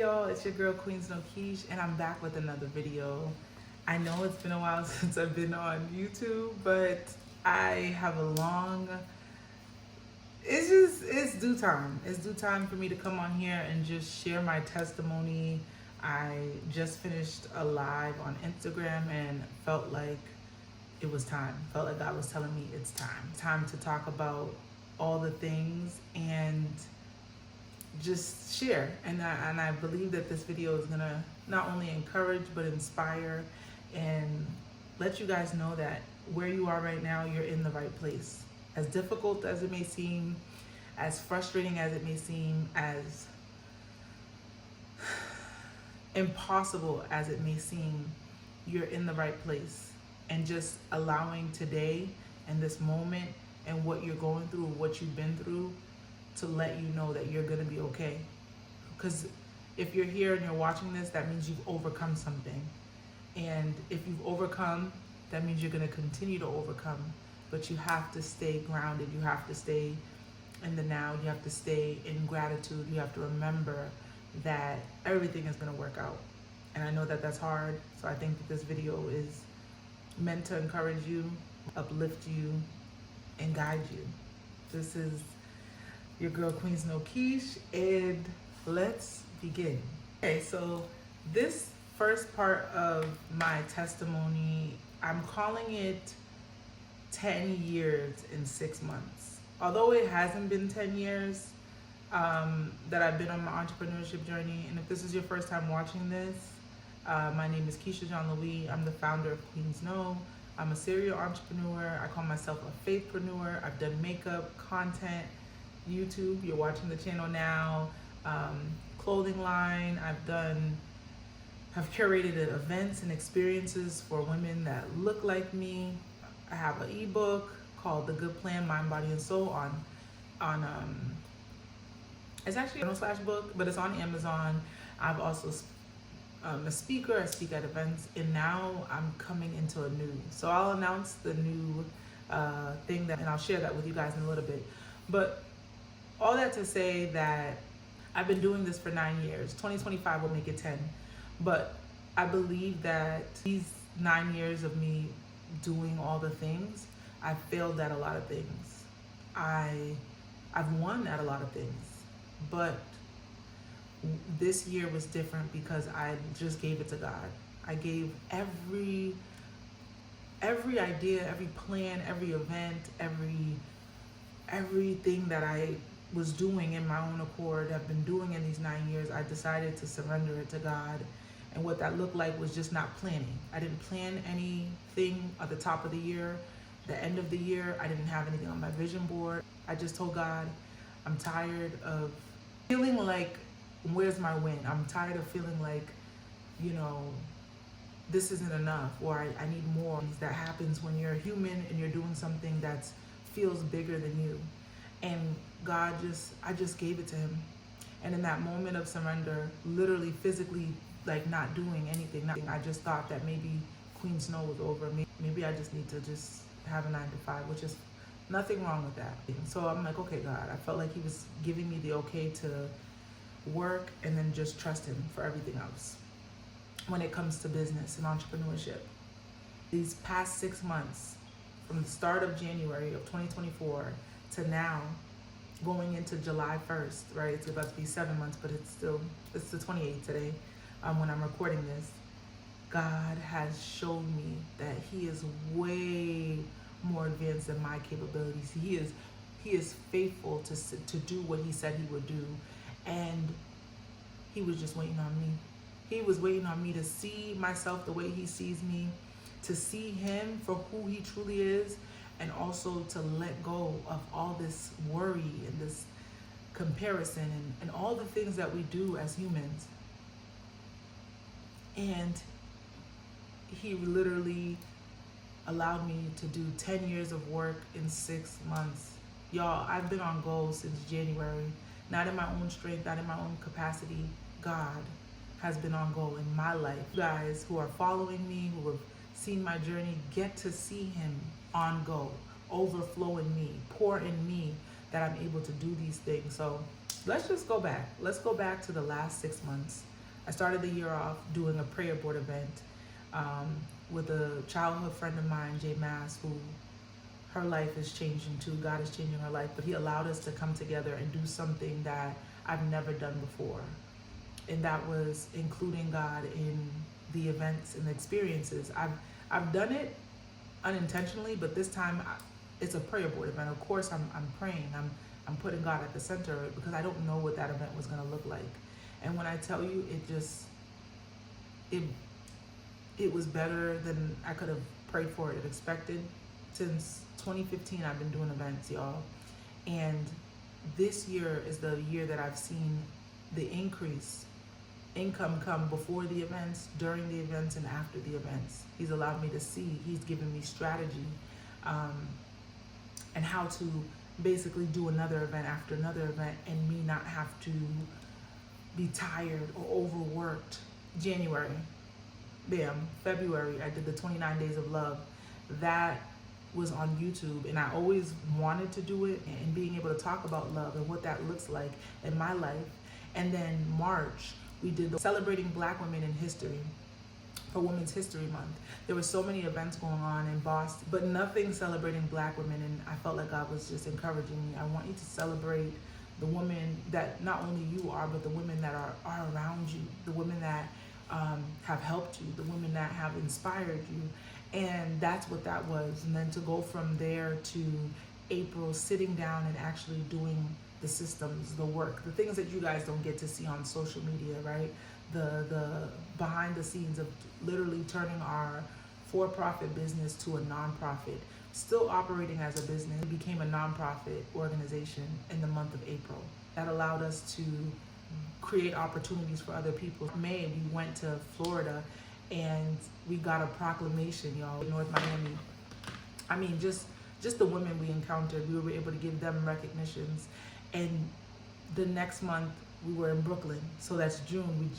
Y'all, it's your girl Queensknow and I'm back with another video. I know it's been a while since I've been on YouTube, but I have a long, it's due time. It's due time for me to come on here and just share my testimony. I just finished a live on Instagram and felt like it was time. Felt like God was telling me it's time. Time to talk about all the things and just share. And I believe that this video is gonna not only encourage but inspire and let you guys know that where you are right now, you're in the right place. As difficult as it may seem, as frustrating as it may seem, as impossible as it may seem, you're in the right place. And just allowing today and this moment and what you're going through, what you've been through, to let you know that you're gonna be okay. Because if you're here and you're watching this, that means you've overcome something. And if you've overcome, that means you're gonna continue to overcome. But you have to stay grounded. You have to stay in the now. You have to stay in gratitude. You have to remember that everything is gonna work out. And I know that that's hard. So I think that this video is meant to encourage you, uplift you, and guide you. This is your girl Queensknow, and let's begin. Okay, so this first part of my testimony, I'm calling it 10 years in 6 months. Although it hasn't been 10 years that I've been on my entrepreneurship journey, and if this is your first time watching this, my name is Louis. I'm the founder of Queensknow. I'm a serial entrepreneur. I call myself a faithpreneur. I've done makeup, content, YouTube, you're watching the channel now, clothing line. I've curated events and experiences for women that look like me. I have an ebook called The Good Plan, Mind, Body, and Soul on it's actually a /book, but it's on Amazon. I've also a speaker. I speak at events, and now I'm coming into a new. So I'll announce the new thing and I'll share that with you guys in a little bit. But all that to say that I've been doing this for 9 years. 2025 will make it 10. But I believe that these 9 years of me doing all the things, I've failed at a lot of things. I've won at a lot of things. But this year was different because I just gave it to God. I gave every idea, every plan, every event, everything that I was doing in my own accord, I've been doing in these 9 years, I decided to surrender it to God. And what that looked like was just not planning. I didn't plan anything at the top of the year, the end of the year. I didn't have anything on my vision board. I just told God, I'm tired of feeling like, where's my win? I'm tired of feeling like, this isn't enough, or I need more. That happens when you're human and you're doing something that feels bigger than you. And God I just gave it to him. And in that moment of surrender, literally physically, like not doing anything, nothing, I just thought that maybe Queensknow was over. Maybe I just need to just have a 9 to 5, which is nothing wrong with that. So I'm like, okay, God, I felt like he was giving me the okay to work and then just trust him for everything else when it comes to business and entrepreneurship. These past 6 months, from the start of January of 2024 to now, going into July 1st, right? It's about to be 7 months, but it's the 28th today when I'm recording this. God has shown me that he is way more advanced than my capabilities. He is faithful to do what he said he would do. And he was just waiting on me. He was waiting on me to see myself the way he sees me, to see him for who he truly is, and also to let go of all this worry and this comparison and all the things that we do as humans. And he literally allowed me to do 10 years of work in 6 months. Y'all, I've been on goals since January, not in my own strength, not in my own capacity. God has been on goal in my life. You guys who are following me, who have seen my journey, get to see him on go, overflow in me, pour in me, that I'm able to do these things. So let's just go back. Let's go back to the last 6 months. I started the year off doing a prayer board event with a childhood friend of mine, Jay Mass, who her life is changing too. God is changing her life, but he allowed us to come together and do something that I've never done before. And that was including God in the events and the experiences. I've done it unintentionally, but this time it's a prayer board event. Of course, I'm praying. I'm putting God at the center of it because I don't know what that event was going to look like. And when I tell you, it was better than I could have prayed for it and expected. Since 2015, I've been doing events, y'all. And this year is the year that I've seen the income come before the events, during the events, and after the events. He's allowed me to see. He's given me strategy and how to basically do another event after another event and me not have to be tired or overworked. January, bam. February, I did the 29 Days of Love. That was on YouTube, and I always wanted to do it, and being able to talk about love and what that looks like in my life. And then March, we did the Celebrating Black Women in History for Women's History Month. There were so many events going on in Boston, but nothing celebrating Black women, and I felt like God was just encouraging me. I want you to celebrate the women that not only you are, but the women that are around you, the women that have helped you, the women that have inspired you. And that's what that was. And then to go from there to April, sitting down and actually doing the systems, the work, the things that you guys don't get to see on social media, right? The behind the scenes of literally turning our for-profit business to a nonprofit, still operating as a business. It became a nonprofit organization in the month of April. That allowed us to create opportunities for other people. In May, we went to Florida and we got a proclamation, y'all, in North Miami. I mean, just the women we encountered, we were able to give them recognitions. And the next month, we were in Brooklyn. So that's June.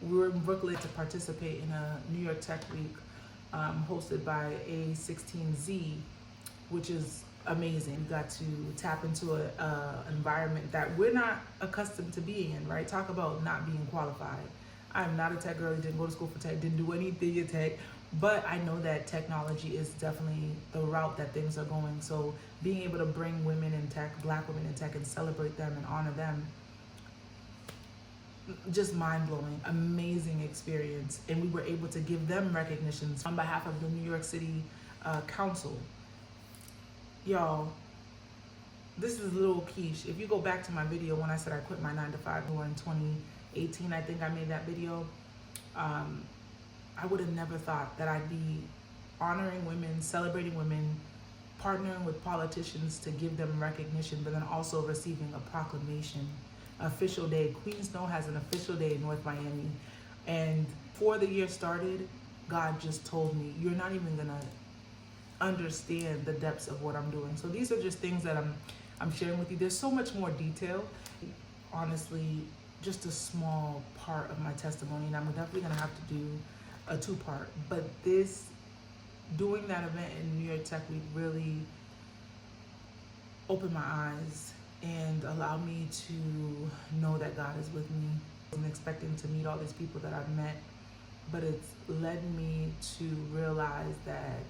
We were in Brooklyn to participate in a New York Tech Week hosted by A16Z, which is amazing. We got to tap into an environment that we're not accustomed to being in, right? Talk about not being qualified. I'm not a tech girl, didn't go to school for tech, didn't do anything in tech, but I know that technology is definitely the route that things are going. So being able to bring women in tech, Black women in tech, and celebrate them and honor them, just mind-blowing, amazing experience. And we were able to give them recognitions on behalf of the New York City Council. Y'all, this is a little quiche. If you go back to my video when I said I quit my 9-to-5 in 2018, I think I made that video. I would have never thought that I'd be honoring women, celebrating women, partnering with politicians to give them recognition, but then also receiving a proclamation, official day. Queensknow has an official day in North Miami. And before the year started, God just told me, you're not even gonna understand the depths of what I'm doing. So these are just things that I'm sharing with you. There's so much more detail. Honestly, just a small part of my testimony, and I'm definitely gonna have to do a 2-part. But doing that event in New York Tech Week really opened my eyes and allowed me to know that God is with me. I'm expecting to meet all these people that I've met, but it's led me to realize that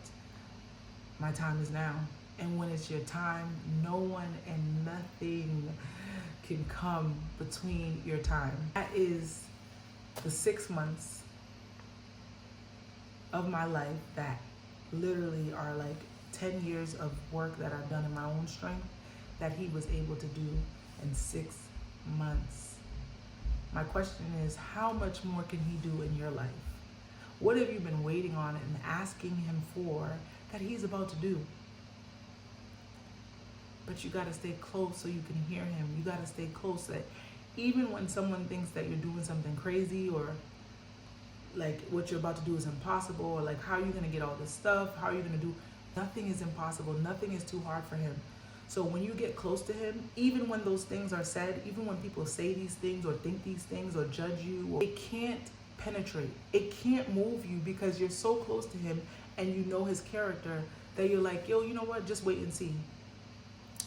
my time is now. And when it's your time, no one and nothing can come between your time. That is the 6 months of my life that literally are like 10 years of work that I've done in my own strength that he was able to do in 6 months. My question is, how much more can he do in your life? What have you been waiting on and asking him for that he's about to do? But you gotta stay close so you can hear him. You gotta stay close that even when someone thinks that you're doing something crazy or like what you're about to do is impossible, or like how are you gonna get all this stuff? How are you gonna do? Nothing is impossible. Nothing is too hard for him. So when you get close to him, even when those things are said, even when people say these things or think these things or judge you, it can't penetrate. It can't move you because you're so close to him and you know his character that you're like, yo, you know what? Just wait and see.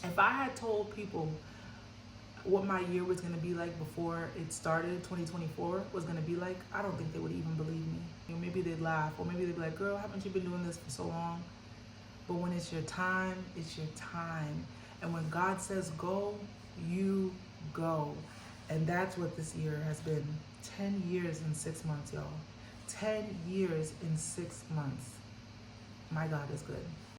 If I had told people what my year was going to be like before it started, 2024 was going to be like, I don't think they would even believe me. You know, maybe they'd laugh, or maybe they'd be like, girl, haven't you been doing this for so long? But when it's your time, it's your time. And when God says go, you go. And that's what this year has been. 10 years in 6 months, y'all. 10 years in 6 months. My God is good.